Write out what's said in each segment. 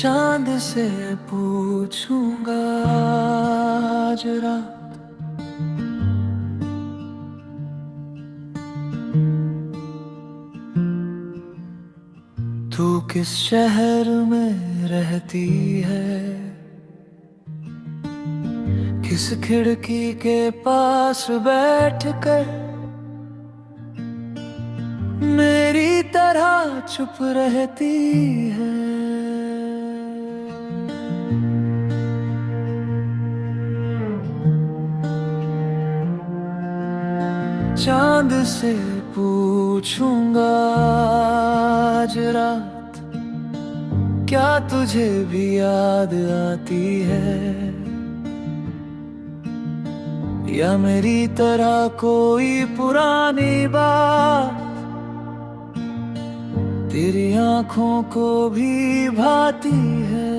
चांद से पूछूंगा जरा, तू किस शहर में रहती है, किस खिड़की के पास बैठकर मेरी तरह चुप रहती है। चांद से पूछूंगा जरा, क्या तुझे भी याद आती है, या मेरी तरह कोई पुरानी बात तेरी आंखों को भी भाती है।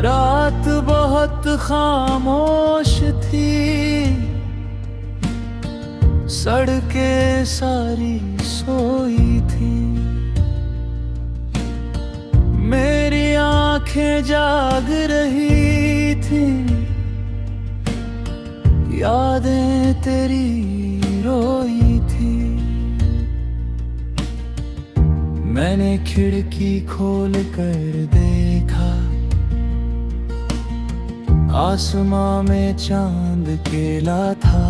रात बहुत खामोश थी, सड़कें सारी सोई थी, मेरी आंखें जाग रही थी, यादें तेरी रोई थी। मैंने खिड़की खोल कर देखा, आसमां में चांद केला था,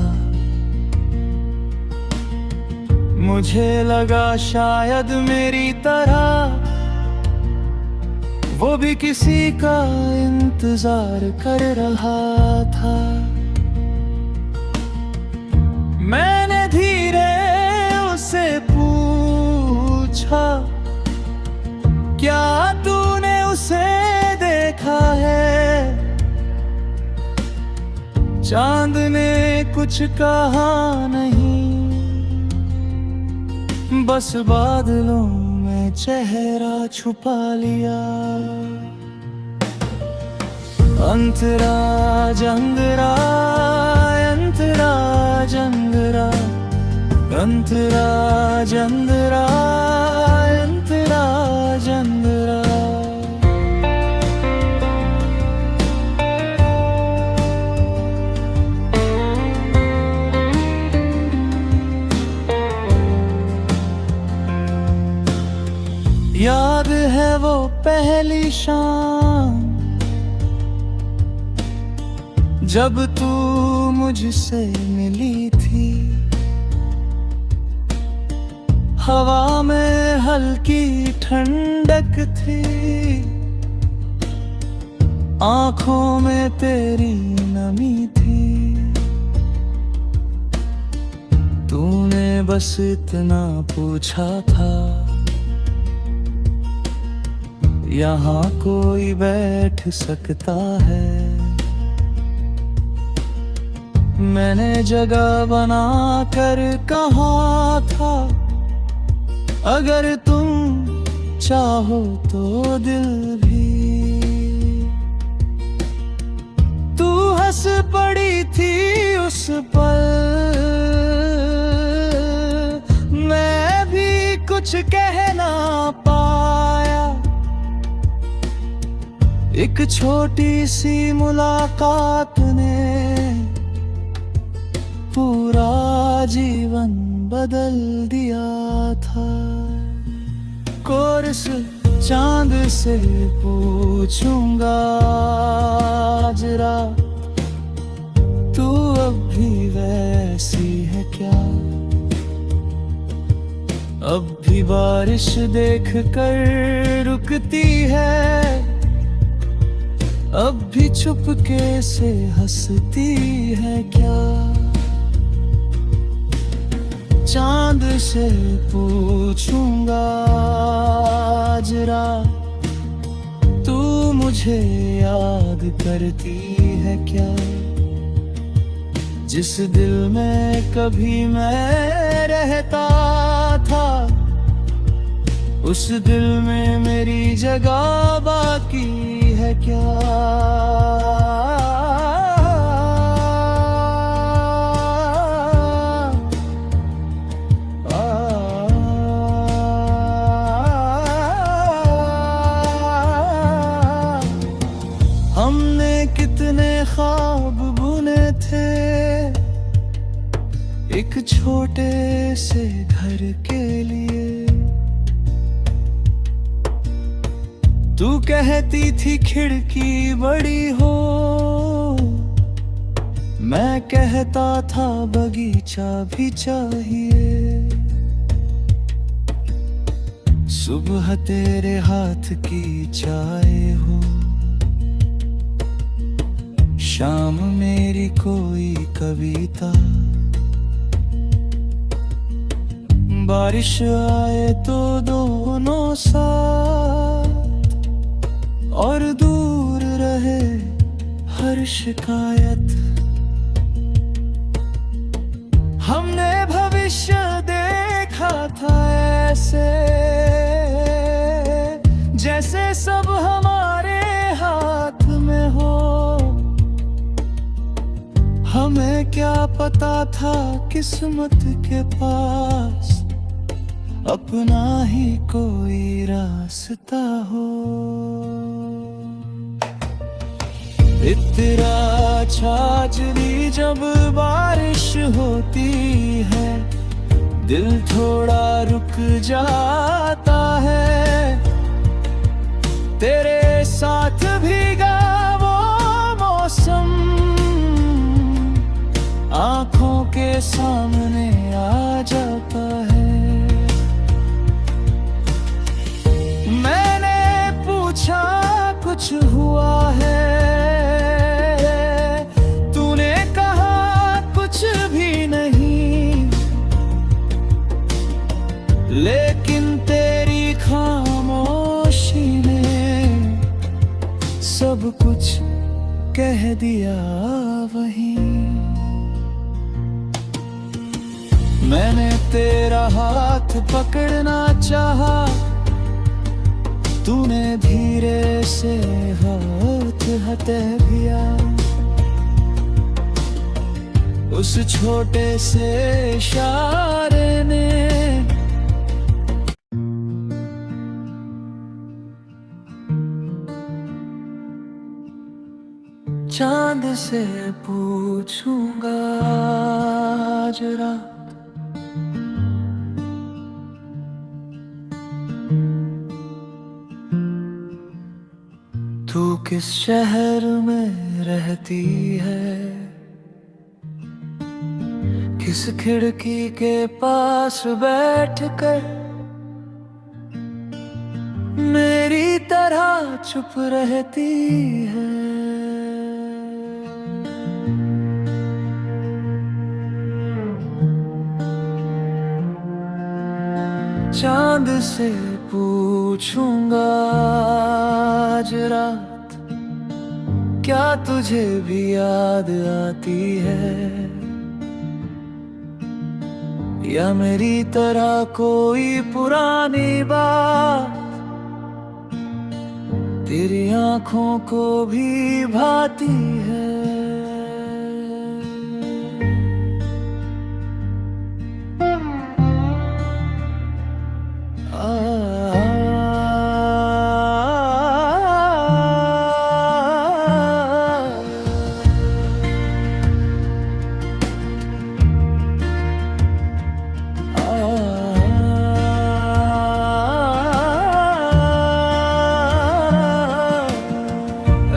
मुझे लगा शायद मेरी तरह वो भी किसी का इंतजार कर रहा था। मैंने धीरे उससे पूछा, क्या तूने उसे देखा है? चांद ने कुछ कहा नहीं, बस बादलों में चेहरा छुपा लिया। अंतरा जंगरा, अंतरा जंगरा, अंतरा जंगरा, अंतरा जंगरा। याद है वो पहली शाम जब तू मुझसे मिली थी, हवा में हल्की ठंडक थी, आंखों में तेरी नमी थी। तूने बस इतना पूछा था, यहाँ कोई बैठ सकता है? मैंने जगह बना कर कहा था, अगर तुम चाहो तो दिल भी। तू हंस पड़ी थी उस पल, मैं भी कुछ कह ना पाया। एक छोटी सी मुलाकात ने पूरा जीवन बदल दिया था। कोरस चांद से पूछूंगा जरा, तू अब भी वैसी है क्या? अब भी बारिश देख कर रुकती है, अब भी चुपके से हंसती है क्या? चांद से पूछूंगा जरा, तू मुझे मुझे याद करती है क्या? जिस दिल में कभी मैं रहता था, उस दिल में मेरी जगह बाकी है क्या? हमने कितने ख्वाब बुने थे एक छोटे से घर के लिए। तू कहती थी खिड़की बड़ी हो, मैं कहता था बगीचा भी चाहिए। सुबह तेरे हाथ की चाय हो, शाम मेरी कोई कविता। बारिश आए तो दोनों साथ, और दूर रहे हर शिकायत। हमने भविष्य देखा था ऐसे, जैसे सब हमारे हाथ में हो। हमें क्या पता था किस्मत के पास अपना ही कोई रास्ता हो। इतना छाजली जब बारिश होती है, दिल थोड़ा रुक जाता है। तेरे साथ भीगा वो मौसम आँखों के सामने आ जाता है। मैंने पूछा कुछ हुआ है, तूने कहा कुछ भी नहीं। लेकिन तेरी खामोशी ने सब कुछ कह दिया वहीं। मैंने तेरा हाथ पकड़ना चाहा, तूने धीरे से हाथ हटा दिया। उस छोटे से इशारे ने चांद से पूछूंगा जरा, तू किस शहर में रहती है? किस खिड़की के पास बैठकर मेरी तरह चुप रहती है? चांद से पूछूंगा आज रात, क्या तुझे भी याद आती है? या मेरी तरह कोई पुरानी बात तेरी आंखों को भी भाती है?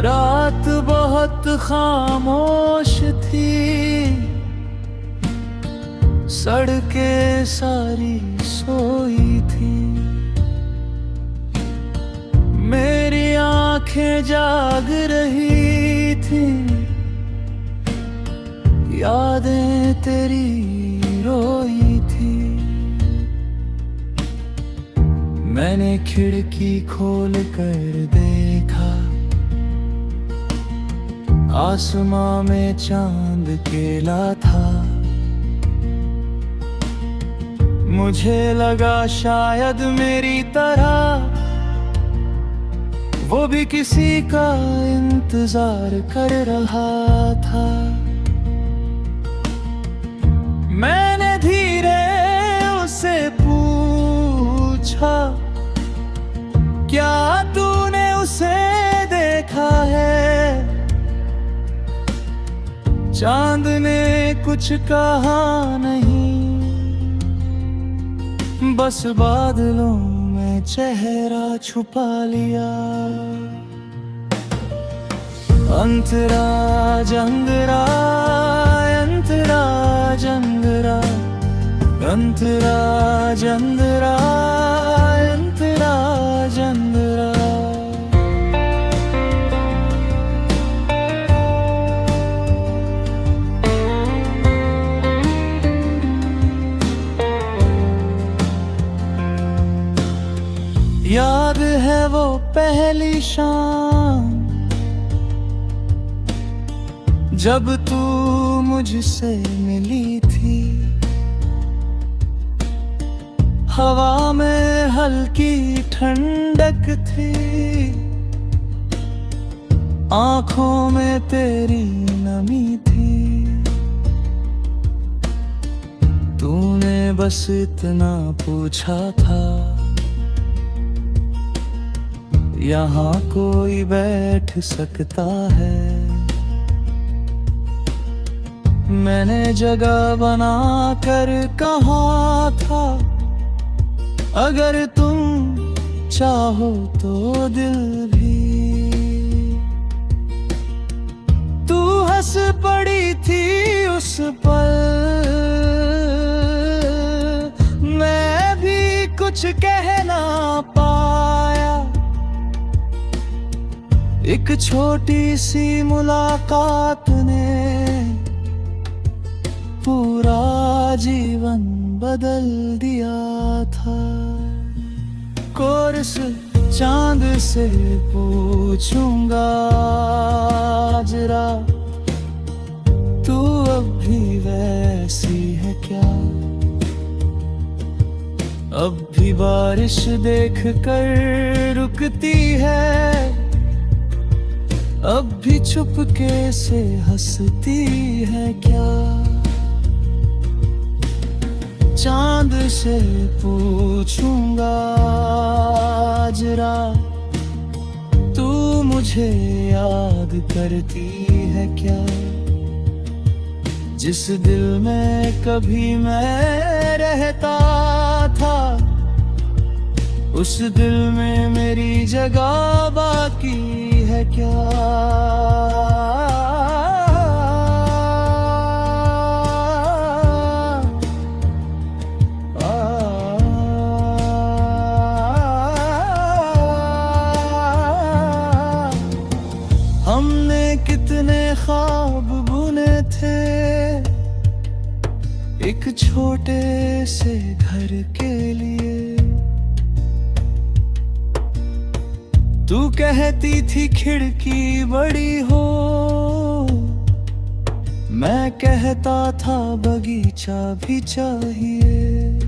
रात बहुत खामोश थी, सड़कें सारी सोई थी। मेरी आंखें जाग रही थी, यादें तेरी रोई थी। मैंने खिड़की खोल कर देखा, आसमां में चांद केला था। मुझे लगा शायद मेरी तरह वो भी किसी का इंतजार कर रहा था। मैंने धीरे उससे पूछा, क्या तूने उसे देखा है? चांद ने कुछ कहा नहीं, बस बादलों में चेहरा छुपा लिया। अंतराज अंतराज अंतराज अंतराज अंतराज अंतराज अंतराज अंतराज। याद है वो पहली शाम जब तू मुझसे मिली थी। हवा में हल्की ठंडक थी, आंखों में तेरी नमी थी। तूने बस इतना पूछा था, यहाँ कोई बैठ सकता है? मैंने जगह बना कर कहा था, अगर तुम चाहो तो दिल भी। तू हंस पड़ी थी उस पल, मैं भी कुछ कह ना पाया। एक छोटी सी मुलाकात ने पूरा जीवन बदल दिया था। कोरस चांद से पूछूंगा जरा, तू अब भी वैसी है क्या? अब भी बारिश देख कर रुकती है, अब भी चुपके से हंसती है क्या? चांद से पूछूंगा जरा, तू मुझे याद करती है क्या? जिस दिल में कभी मैं रहता था, उस दिल में मेरी जगह बाकी है क्या? हमने कितने ख्वाब बुने थे एक छोटे से घर के लिए। तू कहती थी खिड़की बड़ी हो, मैं कहता था बगीचा भी चाहिए।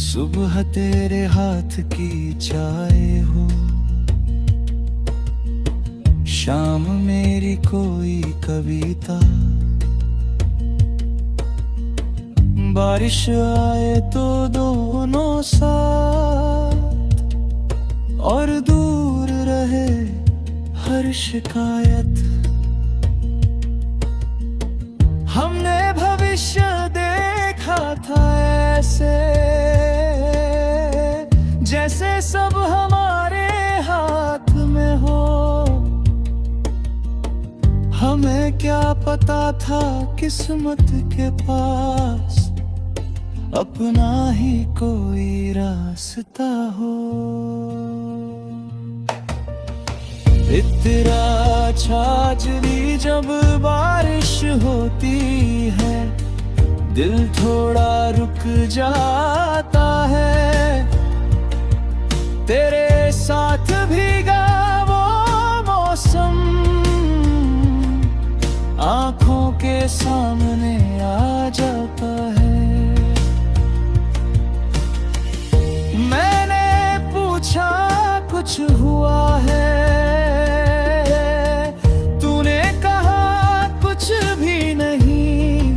सुबह तेरे हाथ की चाय हो, शाम मेरी कोई कविता। बारिश आए तो दोनों साथ, और दूर रहे हर शिकायत। हमने भविष्य देखा था ऐसे, जैसे सब हमारे हाथ में हो। हमें क्या पता था किस्मत के पास अपना ही कोई रास्ता हो। इतना छाछली जब बारिश होती है, दिल थोड़ा रुक जाता है। तेरे साथ भीगा वो मौसम सामने आ जाता है। मैंने पूछा कुछ हुआ है, तूने कहा कुछ भी नहीं,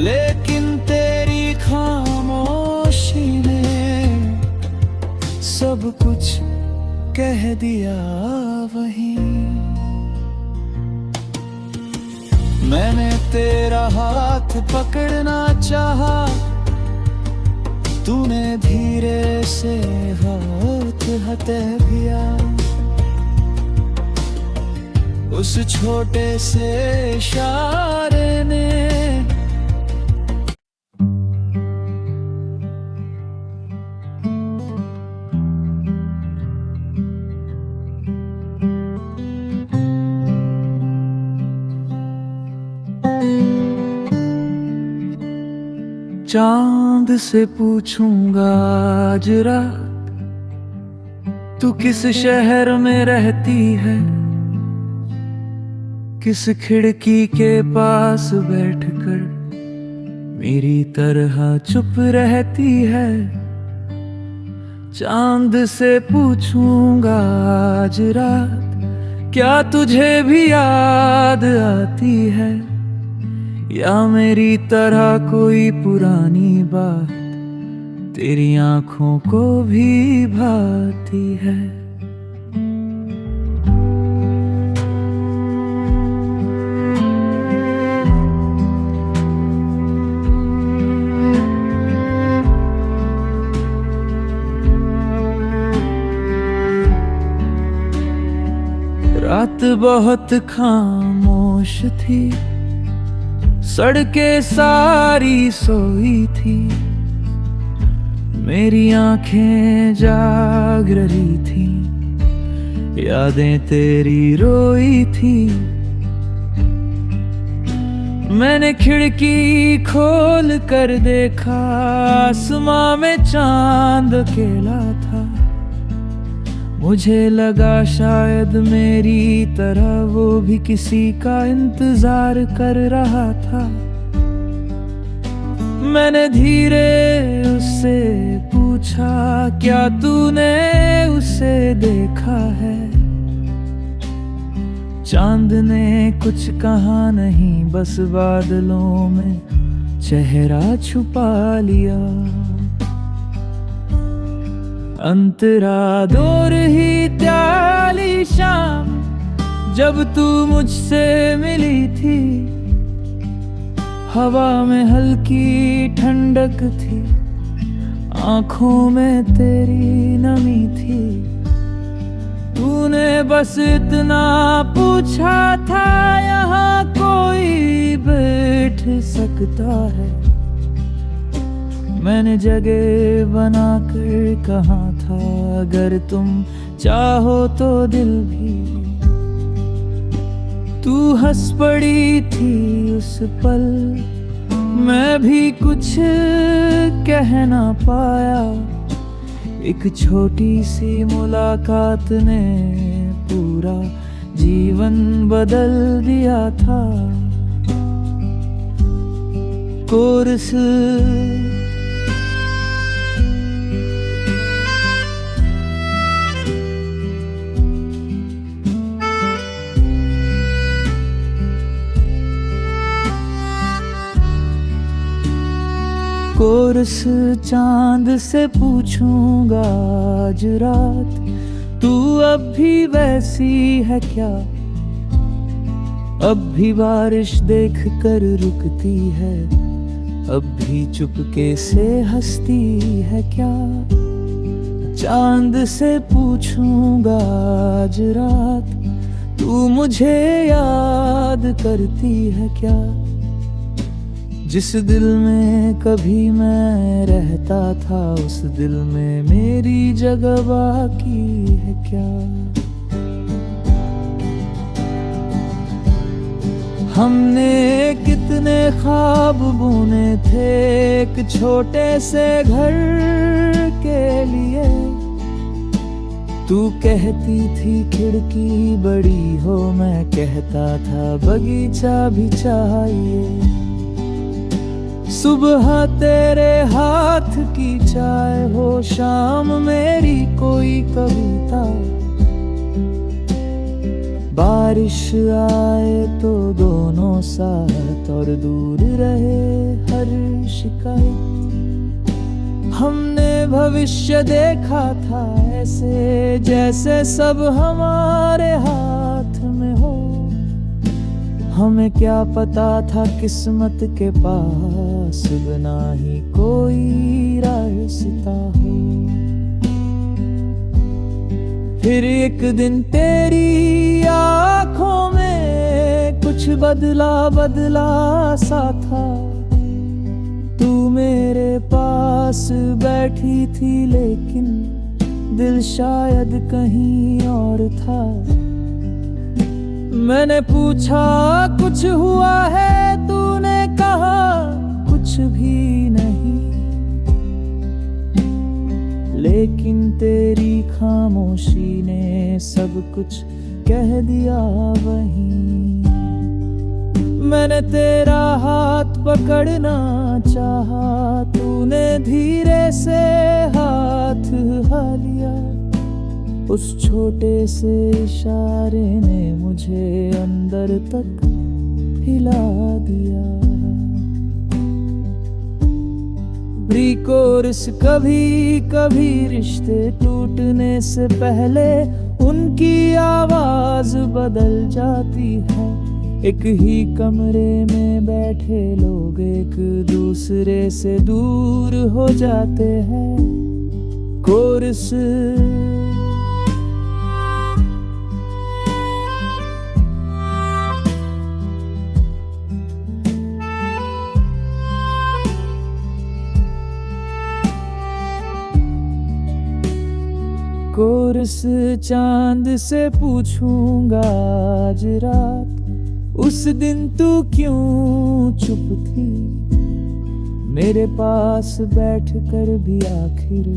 लेकिन तेरी खामोशी ने सब कुछ कह दिया वहीं। मैंने तेरा हाथ पकड़ना चाहा, तूने धीरे से हाथ हटा दिया। उस छोटे से इशारे ने चांद से पूछूंगा आज रात, तू किस शहर में रहती है, किस खिड़की के पास बैठकर मेरी तरह चुप रहती है। चांद से पूछूंगा आज रात, क्या तुझे भी याद आती है, या मेरी तरह कोई पुरानी बात तेरी आंखों को भी भाती है। रात बहुत खामोश थी, सड़कें सारी सोई थी, मेरी आंखें जाग रही थी, यादें तेरी रोई थी। मैंने खिड़की खोल कर देखा, आसमां में चांद अकेला था, मुझे लगा शायद मेरी तरह वो भी किसी का इंतजार कर रहा था। मैंने धीरे उससे पूछा, क्या तूने उसे देखा है? चांद ने कुछ कहा नहीं, बस बादलों में चेहरा छुपा लिया। अंतरा दौर ही त्याली शाम, जब तू मुझसे मिली थी, हवा में हल्की ठंडक थी, आंखों में तेरी नमी थी। तूने बस इतना पूछा था, यहाँ कोई बैठ सकता है? मैंने जगह बना कर कहा था, अगर तुम चाहो तो दिल भी। तू हंस पड़ी थी उस पल, मैं भी कुछ कह ना पाया। एक छोटी सी मुलाकात ने पूरा जीवन बदल दिया था। कोरस कोरस चांद से पूछूंगा आज रात, तू अब भी वैसी है क्या? अब भी बारिश देख कर रुकती है, अब भी चुपके से हंसती है क्या? चांद से पूछूंगा आज रात, तू मुझे याद करती है क्या? जिस दिल में कभी मैं रहता था, उस दिल में मेरी जगह बाकी है क्या? हमने कितने ख्वाब बुने थे एक छोटे से घर के लिए, तू कहती थी खिड़की बड़ी हो, मैं कहता था बगीचा भी चाहिए। सुबह तेरे हाथ की चाय हो, शाम मेरी कोई कविता। बारिश आए तो दोनों साथ और दूर रहे हर शिकायत। हमने भविष्य देखा था ऐसे जैसे सब हमारे हाथ में हो। हमें क्या पता था किस्मत के पास बिना ही कोई रास्ता हो। फिर एक दिन तेरी आंखों में कुछ बदला बदला सा था। तू मेरे पास बैठी थी लेकिन दिल शायद कहीं और था। मैंने पूछा कुछ हुआ है, तूने कहा कुछ भी नहीं। लेकिन तेरी खामोशी ने सब कुछ कह दिया वहीं। मैंने तेरा हाथ पकड़ना चाहा, तूने धीरे से हाथ हिला लिया। उस छोटे से इशारे ने मुझे अंदर तक हिला दिया। प्री-कोरस कभी कभी रिश्ते टूटने से पहले उनकी आवाज बदल जाती है। एक ही कमरे में बैठे लोग एक दूसरे से दूर हो जाते हैं। कोरस कोरस चांद से पूछूंगा आज रात, उस दिन तू क्यों चुप थी। मेरे पास बैठकर भी आखिर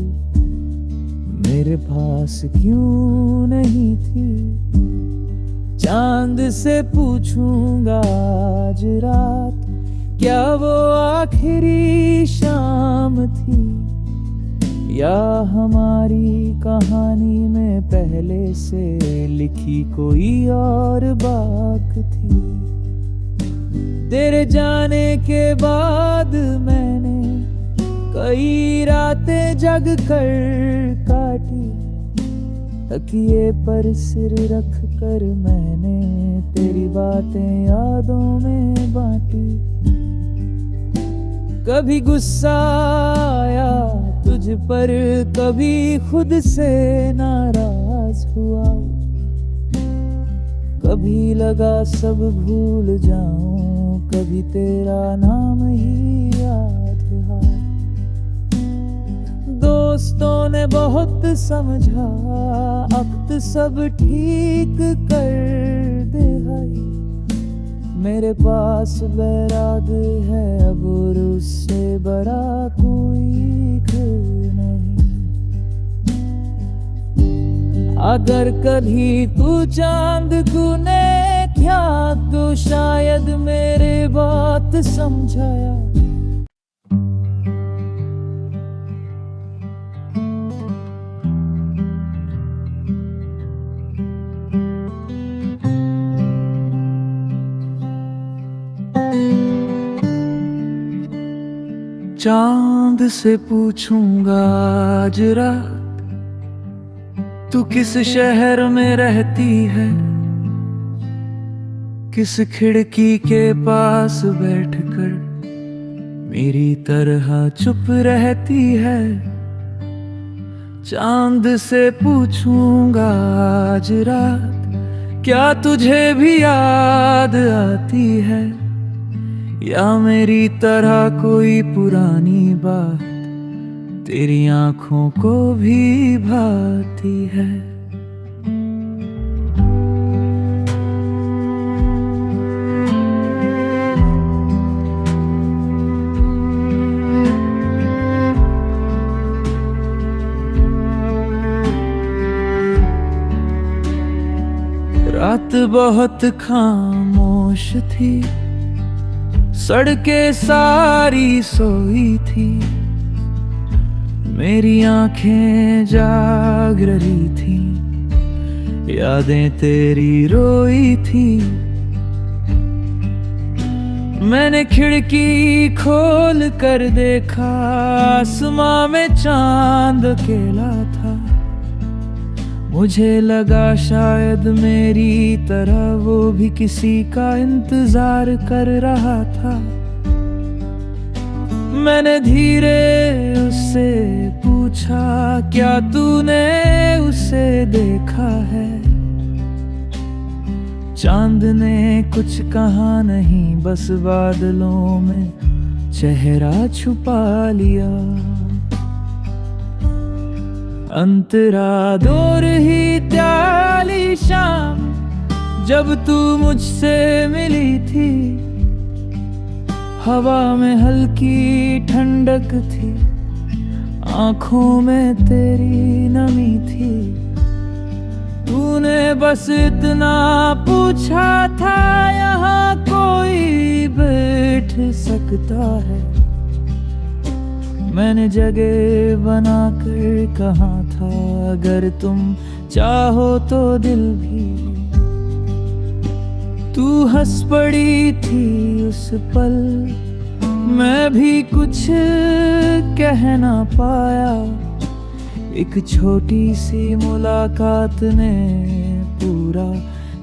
मेरे पास क्यों नहीं थी। चांद से पूछूंगा आज रात, क्या वो आखिरी शाम थी या हमारी कहानी में पहले से लिखी कोई और बात थी। तेरे जाने के बाद मैंने कई रातें जग कर काटी। तकिए पर सिर रख कर मैंने तेरी बातें यादों में बांटी। कभी गुस्सा आया तुझ पर, कभी खुद से नाराज हुआ। कभी लगा सब भूल जाऊं, कभी तेरा नाम ही याद रहा। दोस्तों ने बहुत समझा, अब सब ठीक कर दे भाई। मेरे पास बैराग है अब और उससे बड़ा कोई नहीं। अगर कभी तू चांद गुने क्या तो शायद मेरे बात समझाया। चांद से पूछूंगा आज रात, तू किस शहर में रहती है। किस खिड़की के पास बैठकर मेरी तरह चुप रहती है। चांद से पूछूंगा आज रात, क्या तुझे भी याद आती है या मेरी तरह कोई पुरानी बात तेरी आंखों को भी भाती है। बहुत खामोश थी, सड़कें सारी सोई थी, मेरी आंखें जाग रही थी, यादें तेरी रोई थी। मैंने खिड़की खोल कर देखा, आसमां में चांद अकेला था, मुझे लगा शायद मेरी तरह वो भी किसी का इंतजार कर रहा था। मैंने धीरे उससे पूछा, क्या तूने उसे देखा है? चांद ने कुछ कहा नहीं, बस बादलों में चेहरा छुपा लिया। अंतरा दूर ही त्याली शाम, जब तू मुझसे मिली थी, हवा में हल्की ठंडक थी, आंखों में तेरी नमी थी। तूने बस इतना पूछा था, यहाँ कोई बैठ सकता है? मैंने जगह बना कर कहा था, अगर तुम चाहो तो दिल भी। तू हंस पड़ी थी उस पल, मैं भी कुछ कह ना पाया। एक छोटी सी मुलाकात ने पूरा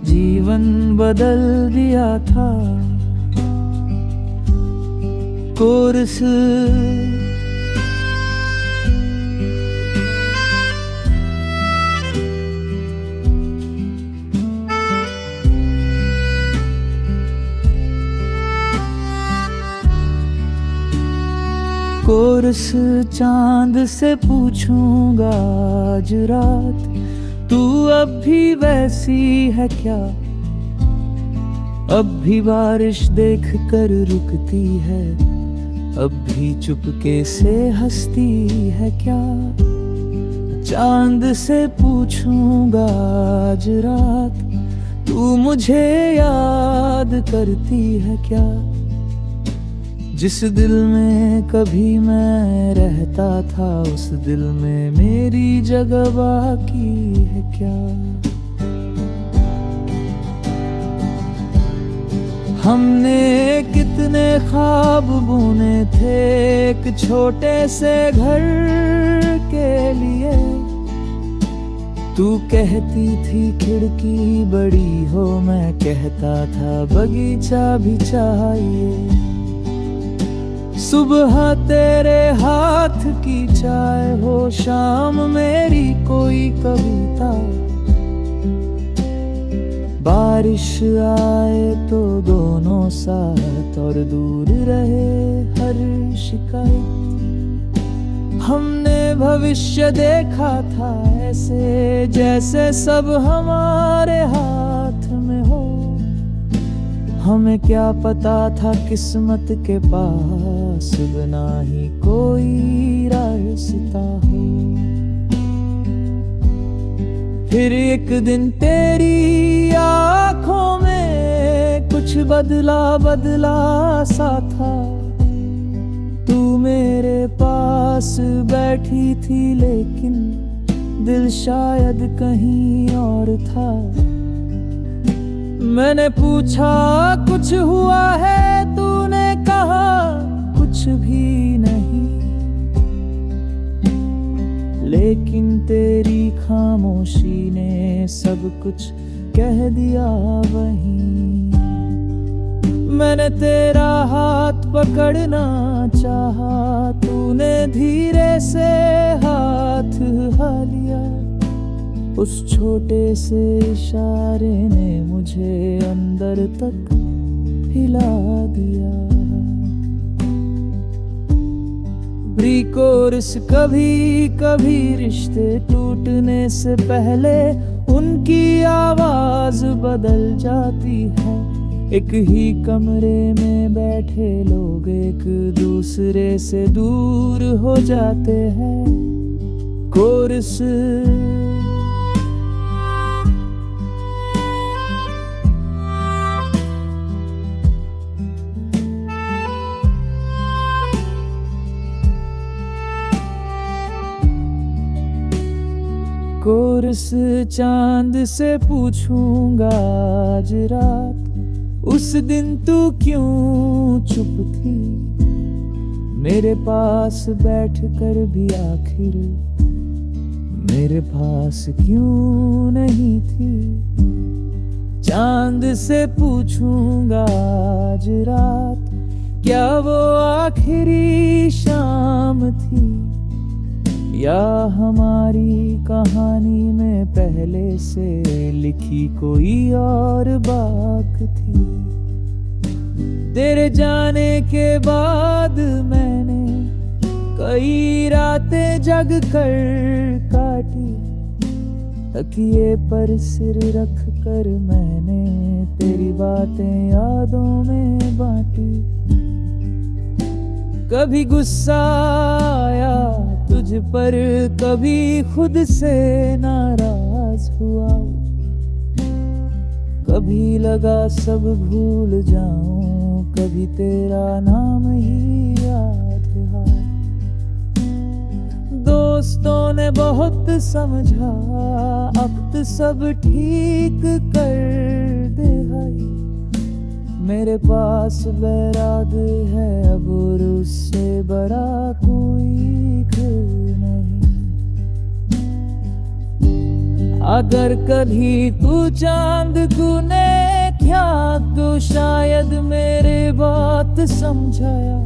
जीवन बदल दिया था। कोरस कोरस चांद से पूछूंगा आज रात, तू अब भी वैसी है क्या? अब भी बारिश देख कर रुकती है, अब भी चुपके से हंसती है क्या? चांद से पूछूंगा आज रात, तू मुझे याद करती है क्या? जिस दिल में कभी मैं रहता था, उस दिल में मेरी जगह बाकी है क्या? हमने कितने ख्वाब बुने थे एक छोटे से घर के लिए। तू कहती थी खिड़की बड़ी हो, मैं कहता था बगीचा भी चाहिए। सुबह तेरे हाथ की चाय हो, शाम मेरी कोई कविता। बारिश आए तो दोनों साथ, और दूर रहे हर शिकायत। हमने भविष्य देखा था ऐसे, जैसे सब हमारे हाथ में हो। हमें क्या पता था किस्मत के पास बिना ही कोई रास्ता हो। फिर एक दिन तेरी आंखों में कुछ बदला बदला सा था। तू मेरे पास बैठी थी, लेकिन दिल शायद कहीं और था। मैंने पूछा कुछ हुआ है, तूने कहा कुछ भी नहीं। लेकिन तेरी खामोशी ने सब कुछ कह दिया वहीं। मैंने तेरा हाथ पकड़ना चाहा, तूने धीरे से हाथ हिला लिया। उस छोटे से इशारे ने मुझे अंदर तक हिला दिया। प्री-कोरस कभी कभी रिश्ते टूटने से पहले उनकी आवाज बदल जाती है। एक ही कमरे में बैठे लोग एक दूसरे से दूर हो जाते हैं। कोरस एक और इस चांद से पूछूंगा आज रात, उस दिन तू क्यों चुप थी, मेरे पास बैठ कर भी आखिर मेरे पास क्यों नहीं थी। चांद से पूछूंगा आज रात, क्या वो आखिरी शाम थी, या हमारी कहानी में पहले से लिखी कोई और बात थी। तेरे जाने के बाद मैंने कई रातें जग कर काटी, तकिए पर सिर रख कर मैंने तेरी बातें यादों में बांटी। कभी गुस्सा आया तुझ पर, कभी खुद से नाराज हुआ, कभी लगा सब भूल जाऊं, कभी तेरा नाम ही याद रहा। दोस्तों ने बहुत समझा, अब सब ठीक कर दे भाई, मेरे पास बैराग है अब और उससे बड़ा कोई घर नहीं। अगर कभी तू चांद गुने क्या तो शायद मेरे बात समझाया,